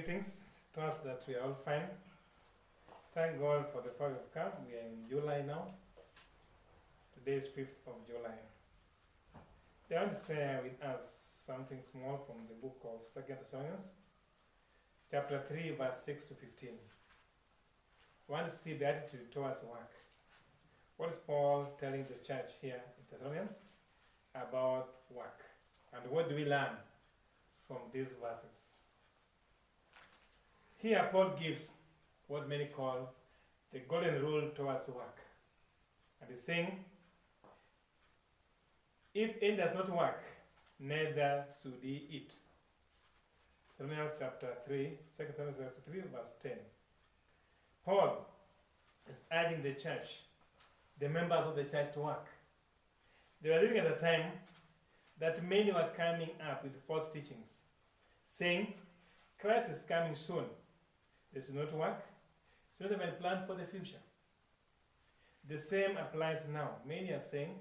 Greetings. Trust that we are all fine. Thank God for the fact we've come. We are in July now. Today is 5th of July. I want to share with us something small from the book of 2 Thesolonians, chapter 3, verse 6 to 15. I want to see the attitude towards work. What is Paul telling the church here in Thessalonians about work? And what do we learn from these verses? Here Paul gives what many call the golden rule towards work. And he's saying, if any does not work, neither should he eat. Thessalonians chapter 3, 2 Thessalonians chapter 3, verse 10. Paul is urging the church, the members of the church, to work. They were living at a time that many were coming up with false teachings, saying, Christ is coming soon. They should not work. It's not even planned for the future. The same applies now. Many are saying,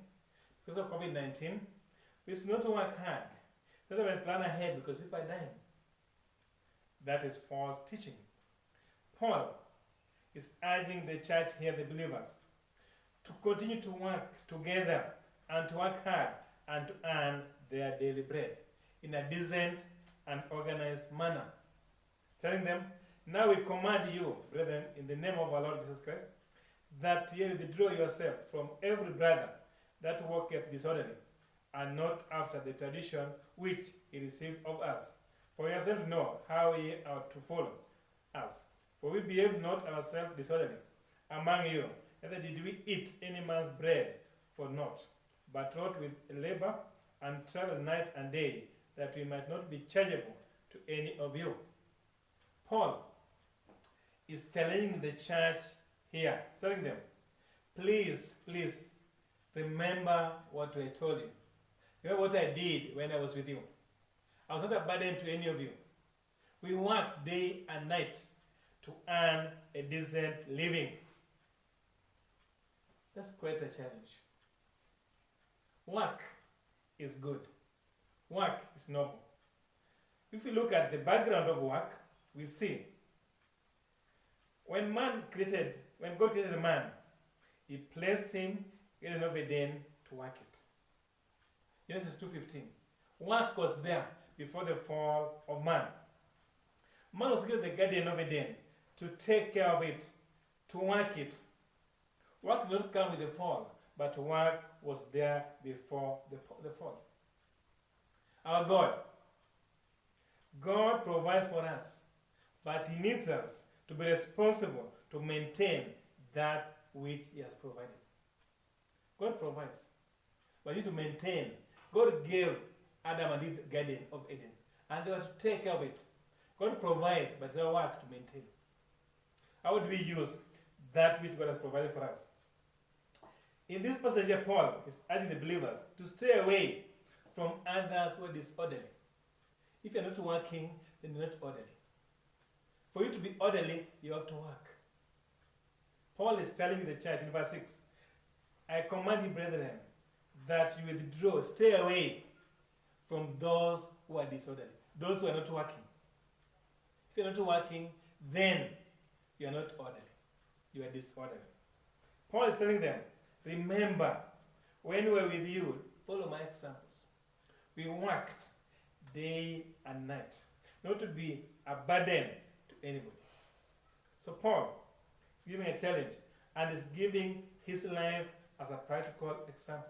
because of COVID-19, we should not work hard. It's not even plan ahead because people are dying. That is false teaching. Paul is urging the church here, the believers, to continue to work together and to work hard and to earn their daily bread in a decent and organized manner. Telling them, now we command you, brethren, in the name of our Lord Jesus Christ, that ye withdraw yourself from every brother that walketh disorderly, and not after the tradition which he received of us. For yourself know how ye are to follow us. For we behave not ourselves disorderly among you, neither did we eat any man's bread for naught, but wrought with labor and traveled night and day, that we might not be chargeable to any of you. Paul is challenging the church here, telling them, please remember what I told you. Remember what I did when I was with you. I was not a burden to any of you. We worked day and night to earn a decent living. That's quite a challenge. Work is good. Work is noble. If we look at the background of work, we see when God created man, he placed him in an Eden to work it. Genesis 2:15. Work was there before the fall of man. Man was given the Garden of Eden to take care of it, to work it. Work did not come with the fall, but work was there before the fall. Our God provides for us, but he needs us to be responsible to maintain that which he has provided. God provides, but you need to maintain. God gave Adam and Eve the Garden of Eden, and they were to take care of it. God provides, but it's our work to maintain. How would we use that which God has provided for us? In this passage here, Paul is urging the believers to stay away from others who are disorderly. If you're not working, then you're not orderly. For you to be orderly, you have to work. Paul is telling the church in verse 6, I command you, brethren, that you withdraw, stay away from those who are disorderly, those who are not working. If you're not working, then you are not orderly. You are disorderly. Paul is telling them, remember, when we were with you, follow my examples. We worked day and night, not to be a burden to anybody. So Paul is giving a challenge and is giving his life as a practical example.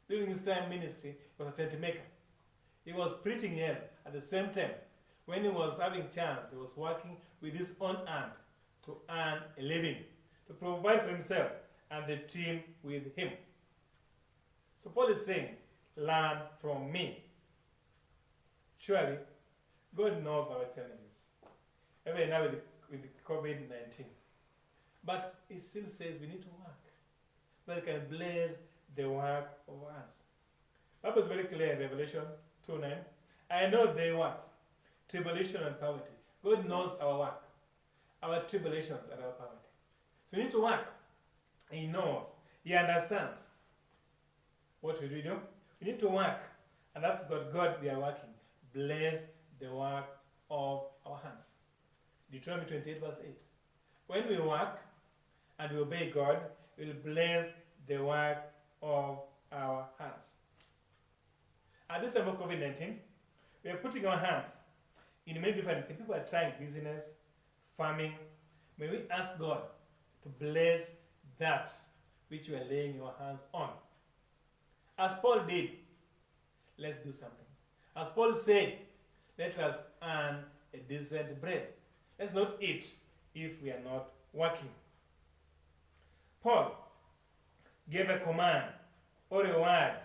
During his time ministry, he was a tent maker. He was preaching, yes, at the same time. When he was having chance, he was working with his own hand to earn a living, to provide for himself and the team with him. So Paul is saying, learn from me. Surely, God knows our challenges, even now with COVID-19. But it still says we need to work, so that it can bless the work of our hands. The Bible is very clear in Revelation 2:9. I know their works, tribulation and poverty. God knows our work, our tribulations and our poverty. So we need to work. He knows. He understands. What will we do? We need to work. And that's God. God, we are working. Bless the work of Deuteronomy 28 verse 8. When we work and we obey God, we will bless the work of our hands. At this time of COVID-19, we are putting our hands in many different things. People are trying business, farming. May we ask God to bless that which we are laying our hands on. As Paul did, let's do something. As Paul said, let us earn a decent bread. Let's not eat if we are not working. Paul gave a command or a word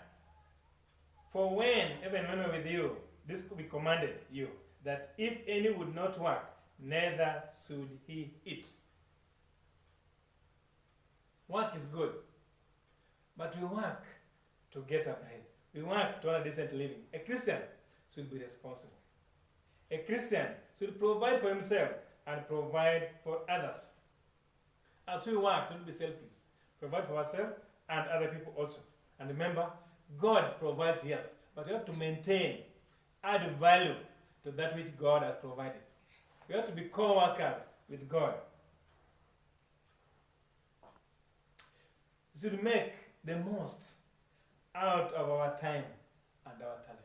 for even when we're with you, this could be commanded you, that if any would not work, neither should he eat. Work is good, but we work to get a bread. We work to earn a decent living. A Christian should be responsible. A Christian should provide for himself and provide for others. As we work, don't be selfish. Provide for ourselves and other people also. And remember, God provides, yes, but we have to maintain, add value to that which God has provided. We have to be co-workers with God. We should make the most out of our time and our talent.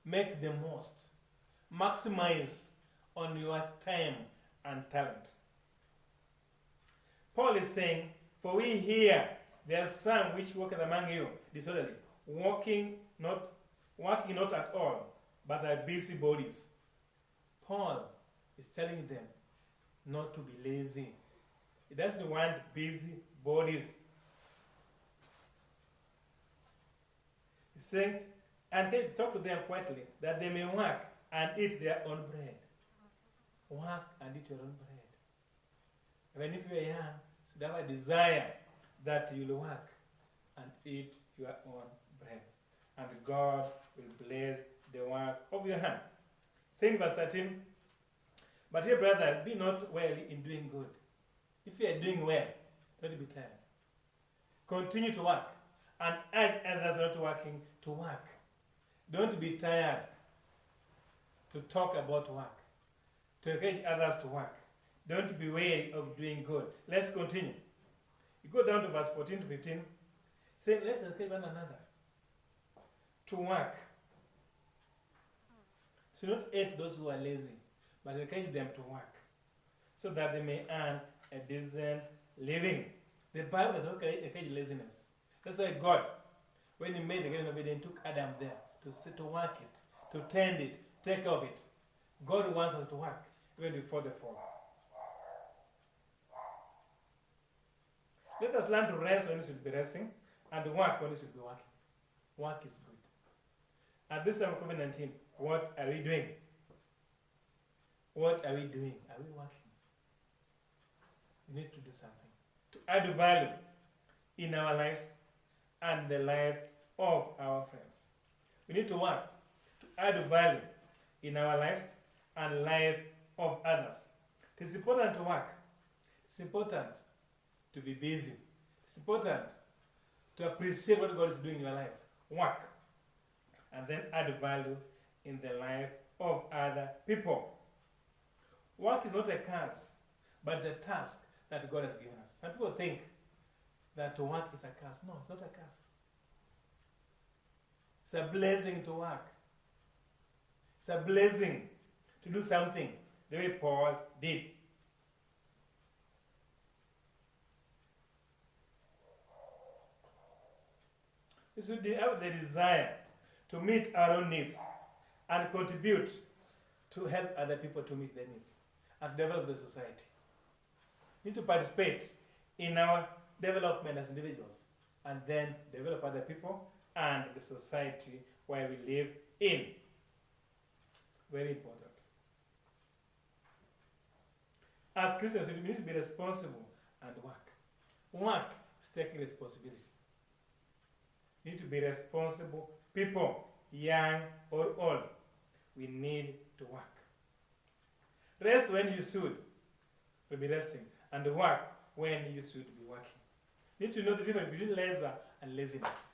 Make the most. Maximize on your time and talent. Paul is saying, for we hear there are some which walk among you disorderly, working not at all, but are busy bodies. Paul is telling them not to be lazy. He doesn't want busy bodies. He's saying, and he talk to them quietly, that they may work and eat their own bread. Work and eat your own bread. Even if you are young, you should have a desire that you will work and eat your own bread. And God will bless the work of your hand. Saying verse 13, but here, brother, be not weary in doing good. If you are doing well, don't be tired. Continue to work and urge others not working to work. Don't be tired to talk about work, to encourage others to work. Don't be weary of doing good. Let's continue. You go down to verse 14 to 15. Say, let's encourage one another to work. So not hate those who are lazy, but encourage them to work so that they may earn a decent living. The Bible does not encourage laziness. That's why God, when He made the Garden of Eden, took Adam there to work it, to tend it, take care of it. God wants us to work even before the fall. Let us learn to rest when we should be resting and work when we should be working. Work is good. At this time of COVID-19, what are we doing? What are we doing? Are we working? We need to do something to add value in our lives and the life of our friends. We need to work to add value in our lives and life of others. It is important to work. It's important to be busy. It's important to appreciate what God is doing in your life. Work. And then add value in the life of other people. Work is not a curse, but it's a task that God has given us. Some people think that to work is a curse. No, it's not a curse. It's a blessing to work. It's a blessing to do something the way Paul did. We should have the desire to meet our own needs and contribute to help other people to meet their needs and develop the society. We need to participate in our development as individuals and then develop other people and the society where we live in. Very important. As Christians, we need to be responsible and work. Work is taking responsibility. We need to be responsible people, young or old. We need to work. Rest when you should be resting, and work when you should be working. You need to know the difference between leisure and laziness.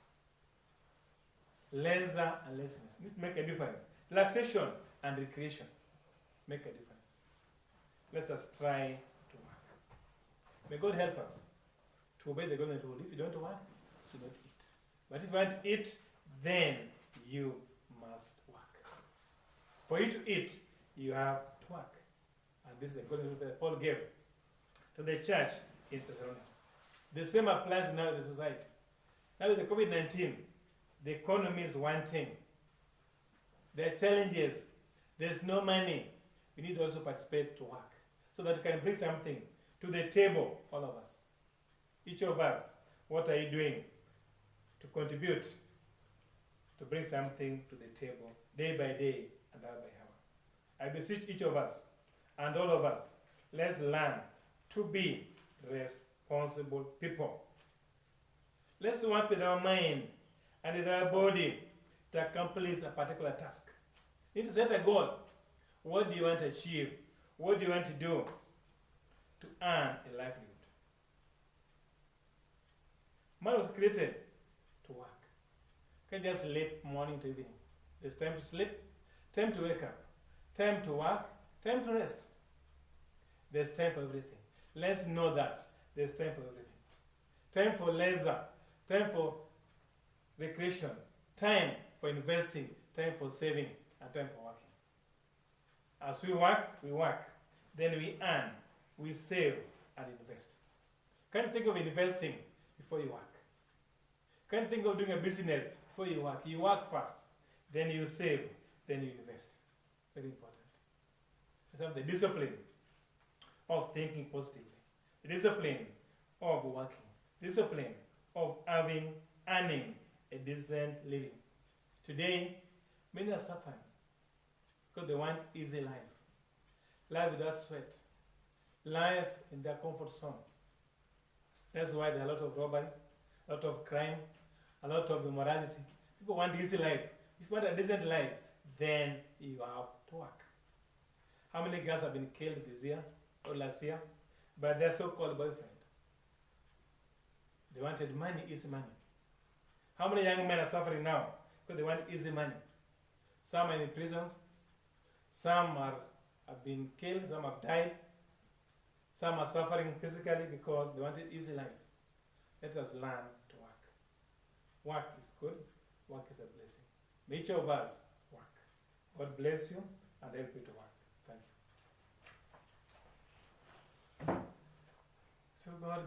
Leisure and laziness. You need to make a difference. Relaxation and recreation make a difference. Let us try to work. May God help us to obey the golden rule. If you don't work, you should not eat. But if you want to eat, then you must work. For you to eat, you have to work. And this is the golden rule that Paul gave to the church in Thessalonians. The same applies now in the society. Now with the COVID-19, the economy is one thing. There are challenges. There's no money. We need to also participate to work so that we can bring something to the table, all of us. Each of us, what are you doing to contribute to bring something to the table day by day and hour by hour? I beseech each of us and all of us, let's learn to be responsible people. Let's work with our mind and with our body to accomplish a particular task. You need to set a goal. What do you want to achieve? What do you want to do to earn a livelihood? Man was created to work. You can't just sleep morning to evening. There's time to sleep, time to wake up, time to work, time to rest. There's time for everything. Let's know that there's time for everything. Time for leisure, time for recreation, time for investing, time for saving, and time for working. As we work, then we earn, we save, and invest. Can't you think of investing before you work? Can't you think of doing a business before you work? You work first, then you save, then you invest. Very important. Let's have the discipline of thinking positively, the discipline of working, discipline of earning a decent living. Today, many are suffering because they want easy life without sweat, life in their comfort zone. That's why there are a lot of robbery, a lot of crime, a lot of immorality. People want easy life. If you want a decent life, then you have to work. How many girls have been killed this year or last year by their so-called boyfriend? They wanted money, easy money. How many young men are suffering now because they want easy money? Some are in prisons, some have been killed, some have died, some are suffering physically because they wanted easy life. Let us learn to work. Work is good, work is a blessing. May each of us work. God bless you and help you to work. Thank you. So God